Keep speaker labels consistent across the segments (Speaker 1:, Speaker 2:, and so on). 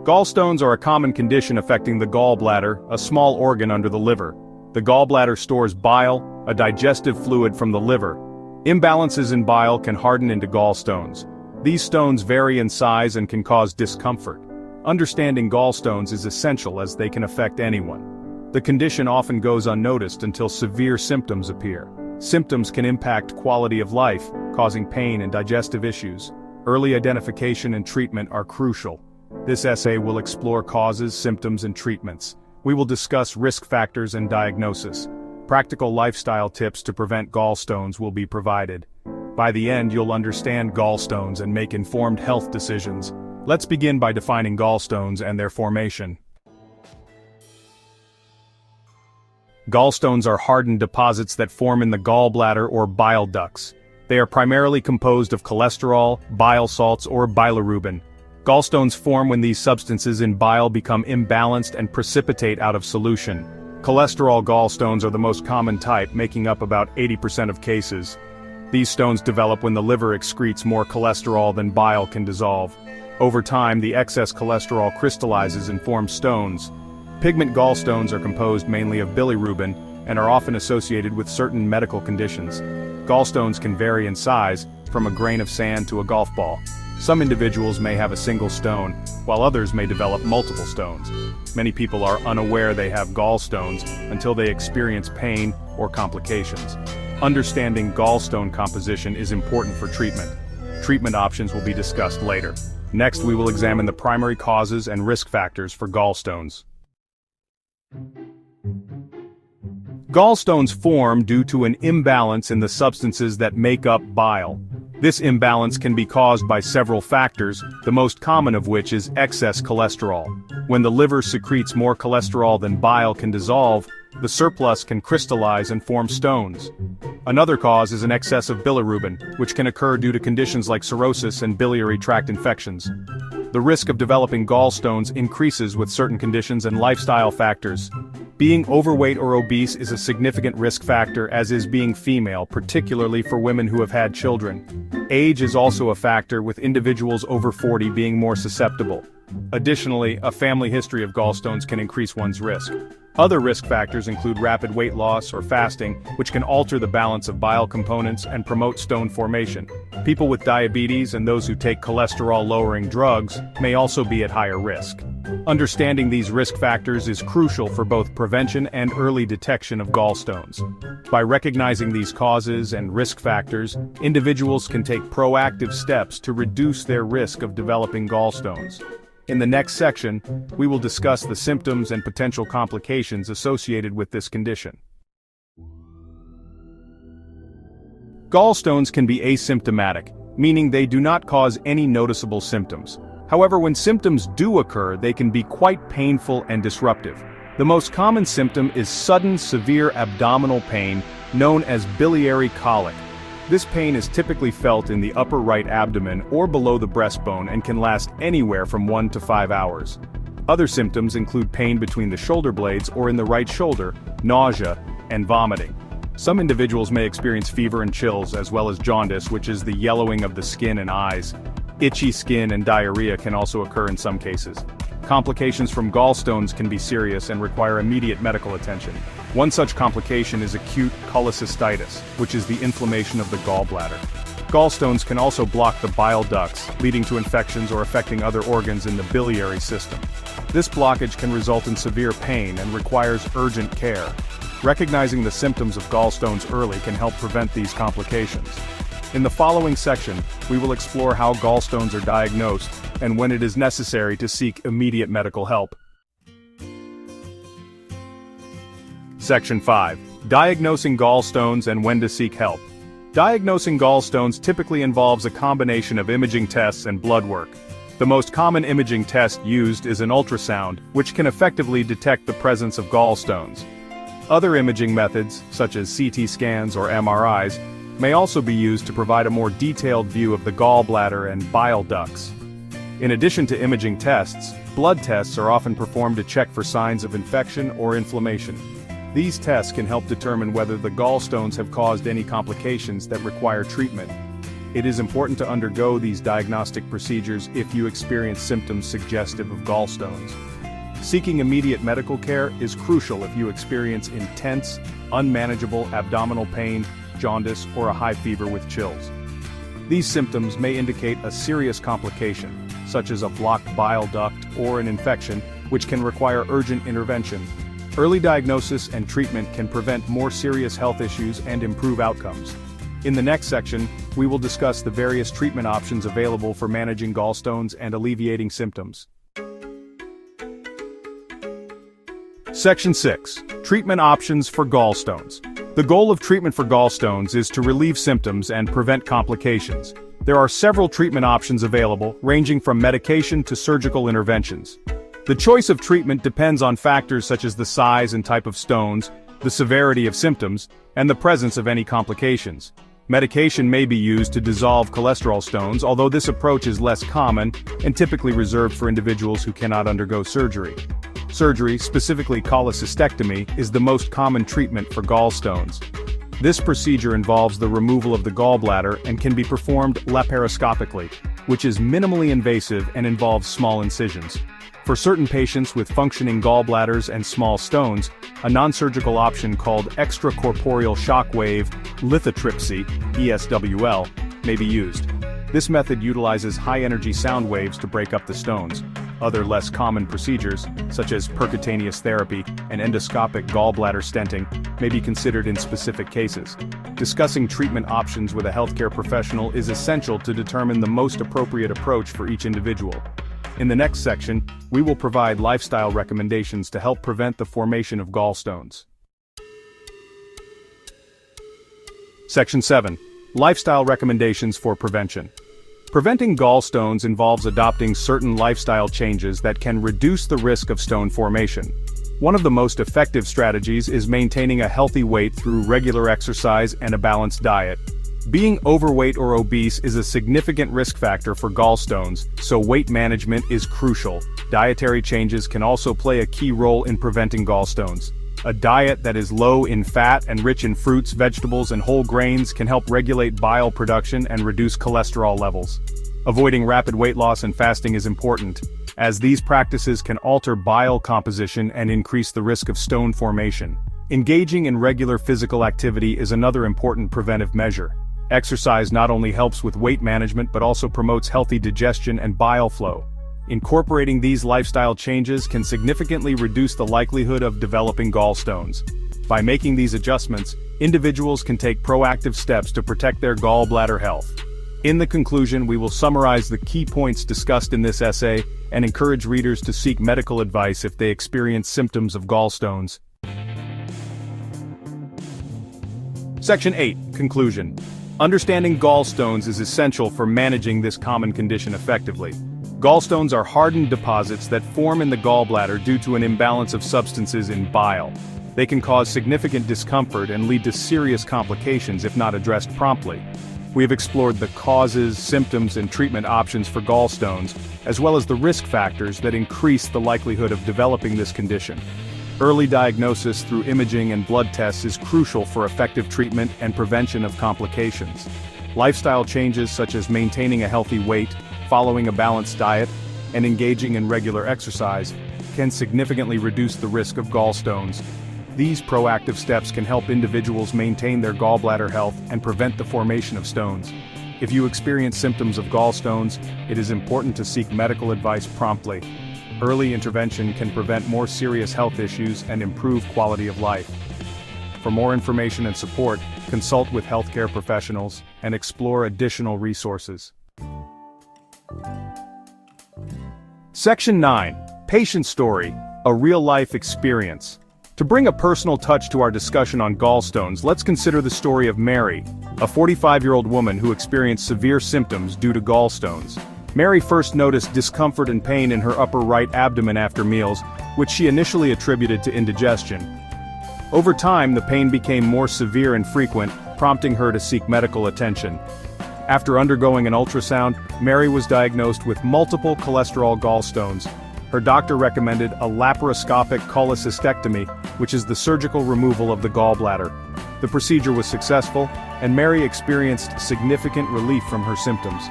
Speaker 1: Gallstones are a common condition affecting the gallbladder, a small organ under the liver. The gallbladder stores bile, a digestive fluid from the liver. Imbalances in bile can harden into gallstones. These stones vary in size and can cause discomfort. Understanding gallstones is essential as they can affect anyone. The condition often goes unnoticed until severe symptoms appear. Symptoms can impact quality of life, causing pain and digestive issues. Early identification and treatment are crucial. This essay will explore causes, symptoms, and treatments. We will discuss risk factors and diagnosis. Practical lifestyle tips to prevent gallstones will be provided. By the end, you'll understand gallstones and make informed health decisions. Let's begin by defining gallstones and their formation. Gallstones are hardened deposits that form in the gallbladder or bile ducts. They are primarily composed of cholesterol, bile salts, or bilirubin. Gallstones form when these substances in bile become imbalanced and precipitate out of solution. Cholesterol gallstones are the most common type, making up about 80% of cases. These stones develop when the liver excretes more cholesterol than bile can dissolve. Over time, the excess cholesterol crystallizes and forms stones. Pigment gallstones are composed mainly of bilirubin and are often associated with certain medical conditions. Gallstones can vary in size, from a grain of sand to a golf ball. Some individuals may have a single stone, while others may develop multiple stones. Many people are unaware they have gallstones until they experience pain or complications. Understanding gallstone composition is important for treatment. Treatment options will be discussed later. Next, we will examine the primary causes and risk factors for gallstones. Gallstones form due to an imbalance in the substances that make up bile. This imbalance can be caused by several factors, the most common of which is excess cholesterol. When the liver secretes more cholesterol than bile can dissolve, the surplus can crystallize and form stones. Another cause is an excess of bilirubin, which can occur due to conditions like cirrhosis and biliary tract infections. The risk of developing gallstones increases with certain conditions and lifestyle factors. Being overweight or obese is a significant risk factor, as is being female, particularly for women who have had children. Age is also a factor, with individuals over 40 being more susceptible. Additionally, a family history of gallstones can increase one's risk. Other risk factors include rapid weight loss or fasting, which can alter the balance of bile components and promote stone formation. People with diabetes and those who take cholesterol-lowering drugs may also be at higher risk. Understanding these risk factors is crucial for both prevention and early detection of gallstones. By recognizing these causes and risk factors, individuals can take proactive steps to reduce their risk of developing gallstones. In the next section, we will discuss the symptoms and potential complications associated with this condition. Gallstones can be asymptomatic, meaning they do not cause any noticeable symptoms. However, when symptoms do occur, they can be quite painful and disruptive. The most common symptom is sudden severe abdominal pain, known as biliary colic. This pain is typically felt in the upper right abdomen or below the breastbone and can last anywhere from 1 to 5 hours. Other symptoms include pain between the shoulder blades or in the right shoulder, nausea, and vomiting. Some individuals may experience fever and chills, as well as jaundice, which is the yellowing of the skin and eyes. Itchy skin and diarrhea can also occur in some cases. Complications from gallstones can be serious and require immediate medical attention. One such complication is acute cholecystitis, which is the inflammation of the gallbladder. Gallstones can also block the bile ducts, leading to infections or affecting other organs in the biliary system. This blockage can result in severe pain and requires urgent care. Recognizing the symptoms of gallstones early can help prevent these complications. In the following section, we will explore how gallstones are diagnosed and when it is necessary to seek immediate medical help. Section 5. Diagnosing gallstones and when to seek help. Diagnosing gallstones typically involves a combination of imaging tests and blood work. The most common imaging test used is an ultrasound, which can effectively detect the presence of gallstones. Other imaging methods, such as CT scans or MRIs, may also be used to provide a more detailed view of the gallbladder and bile ducts. In addition to imaging tests, blood tests are often performed to check for signs of infection or inflammation. These tests can help determine whether the gallstones have caused any complications that require treatment. It is important to undergo these diagnostic procedures if you experience symptoms suggestive of gallstones. Seeking immediate medical care is crucial if you experience intense, unmanageable abdominal pain, jaundice, or a high fever with chills. These symptoms may indicate a serious complication, such as a blocked bile duct or an infection, which can require urgent intervention. Early diagnosis and treatment can prevent more serious health issues and improve outcomes. In the next section, we will discuss the various treatment options available for managing gallstones and alleviating symptoms. Section 6. Treatment options for gallstones. The goal of treatment for gallstones is to relieve symptoms and prevent complications. There are several treatment options available, ranging from medication to surgical interventions. The choice of treatment depends on factors such as the size and type of stones, the severity of symptoms, and the presence of any complications. Medication may be used to dissolve cholesterol stones, although this approach is less common and typically reserved for individuals who cannot undergo surgery. Surgery, specifically cholecystectomy, is the most common treatment for gallstones. This procedure involves the removal of the gallbladder and can be performed laparoscopically, which is minimally invasive and involves small incisions. For certain patients with functioning gallbladders and small stones, a non-surgical option called extracorporeal shockwave lithotripsy, ESWL, may be used. This method utilizes high-energy sound waves to break up the stones. Other less common procedures, such as percutaneous therapy and endoscopic gallbladder stenting, may be considered in specific cases. Discussing treatment options with a healthcare professional is essential to determine the most appropriate approach for each individual. In the next section, we will provide lifestyle recommendations to help prevent the formation of gallstones. Section 7. Lifestyle recommendations for prevention. Preventing gallstones involves adopting certain lifestyle changes that can reduce the risk of stone formation. One of the most effective strategies is maintaining a healthy weight through regular exercise and a balanced diet. Being overweight or obese is a significant risk factor for gallstones, so weight management is crucial. Dietary changes can also play a key role in preventing gallstones. A diet that is low in fat and rich in fruits, vegetables, and whole grains can help regulate bile production and reduce cholesterol levels. Avoiding rapid weight loss and fasting is important, as these practices can alter bile composition and increase the risk of stone formation. Engaging in regular physical activity is another important preventive measure. Exercise not only helps with weight management but also promotes healthy digestion and bile flow. Incorporating these lifestyle changes can significantly reduce the likelihood of developing gallstones. By making these adjustments, individuals can take proactive steps to protect their gallbladder health. In the conclusion, we will summarize the key points discussed in this essay and encourage readers to seek medical advice if they experience symptoms of gallstones. Section 8. Conclusion. Understanding gallstones is essential for managing this common condition effectively. Gallstones are hardened deposits that form in the gallbladder due to an imbalance of substances in bile. They can cause significant discomfort and lead to serious complications if not addressed promptly. We have explored the causes, symptoms, and treatment options for gallstones, as well as the risk factors that increase the likelihood of developing this condition. Early diagnosis through imaging and blood tests is crucial for effective treatment and prevention of complications. Lifestyle changes such as maintaining a healthy weight, following a balanced diet, and engaging in regular exercise can significantly reduce the risk of gallstones. These proactive steps can help individuals maintain their gallbladder health and prevent the formation of stones. If you experience symptoms of gallstones, it is important to seek medical advice promptly. Early intervention can prevent more serious health issues and improve quality of life. For more information and support, consult with healthcare professionals and explore additional resources. Section 9. Patient Story, a real-life experience. To bring a personal touch to our discussion on gallstones, let's consider the story of Mary, a 45-year-old woman who experienced severe symptoms due to gallstones. Mary first noticed discomfort and pain in her upper right abdomen after meals, which she initially attributed to indigestion. Over time, the pain became more severe and frequent, prompting her to seek medical attention. After undergoing an ultrasound, Mary was diagnosed with multiple cholesterol gallstones. Her doctor recommended a laparoscopic cholecystectomy, which is the surgical removal of the gallbladder. The procedure was successful, and Mary experienced significant relief from her symptoms.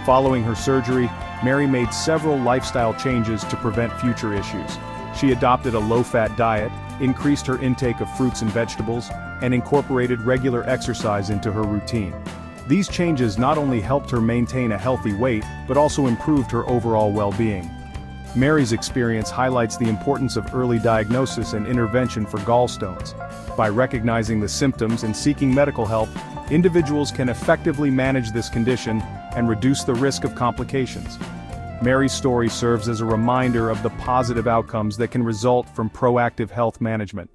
Speaker 1: Following her surgery, Mary made several lifestyle changes to prevent future issues. She adopted a low-fat diet, increased her intake of fruits and vegetables, and incorporated regular exercise into her routine. These changes not only helped her maintain a healthy weight, but also improved her overall well-being. Mary's experience highlights the importance of early diagnosis and intervention for gallstones. By recognizing the symptoms and seeking medical help, individuals can effectively manage this condition and reduce the risk of complications. Mary's story serves as a reminder of the positive outcomes that can result from proactive health management.